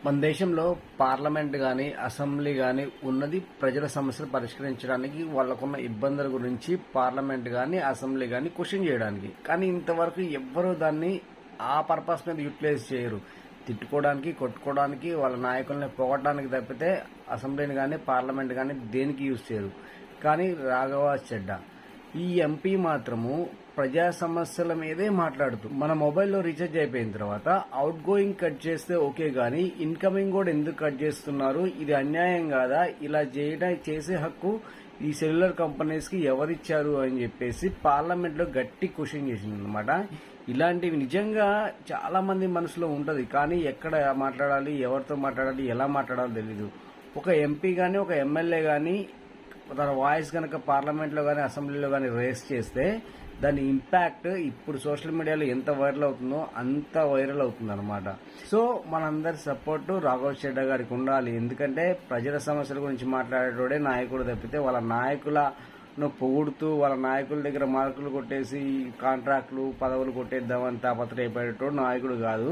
మన దేశంలో పార్లమెంట్ కానీ అసెంబ్లీ కానీ ఉన్నది ప్రజల సమస్యలు పరిష్కరించడానికి వాళ్ళకున్న ఇబ్బందుల గురించి పార్లమెంట్ కానీ అసెంబ్లీ కానీ క్వశ్చన్ చేయడానికి. కానీ ఇంతవరకు ఎవ్వరూ దాన్ని ఆ పర్పస్ మీద యూటిలైజ్ చేయరు. తిట్టుకోవడానికి, కొట్టుకోవడానికి, వాళ్ళ నాయకుల్ని పొగడడానికి తప్పితే అసెంబ్లీని కానీ పార్లమెంట్ కానీ దేనికి యూజ్ చేయరు. కానీ రాఘవ చెడ్డా ఈ ఎంపీ మాత్రము ప్రజా సమస్యల మీదే మాట్లాడుతూ మన మొబైల్లో రీఛార్జ్ అయిపోయిన తర్వాత అవుట్ గోయింగ్ కట్ చేస్తే ఓకే గానీ ఇన్కమింగ్ కూడా ఎందుకు కట్ చేస్తున్నారు, ఇది అన్యాయం కాదా, ఇలా చేసే హక్కు ఈ సెల్యులర్ కంపెనీస్ కి ఎవరిచ్చారు అని చెప్పేసి పార్లమెంట్ లో గట్టి క్వశ్చన్ చేసింది అనమాట. ఇలాంటివి నిజంగా చాలా మంది మనసులో ఉంటది, కానీ ఎక్కడ మాట్లాడాలి, ఎవరితో మాట్లాడాలి, ఎలా మాట్లాడాలో తెలీదు. ఒక ఎంపీ గానీ ఒక ఎమ్మెల్యే గానీ తన వాయిస్ కనుక పార్లమెంట్లో కానీ అసెంబ్లీలో కానీ రేస్ చేస్తే దాని ఇంపాక్ట్ ఇప్పుడు సోషల్ మీడియాలో ఎంత వైరల్ అవుతుందో అంత వైరల్ అవుతుంది అనమాట. సో మనందరి సపోర్టు రాఘవ చెడ్డా గారికి ఉండాలి. ఎందుకంటే ప్రజల సమస్యల గురించి మాట్లాడేటోడే నాయకుడు తప్పితే వాళ్ళ నాయకులను పొగుడుతూ వాళ్ళ నాయకుల దగ్గర మార్కులు కొట్టేసి కాంట్రాక్టులు పదవులు కొట్టేద్దామని తాపత్రయపడేటోడు నాయకుడు కాదు.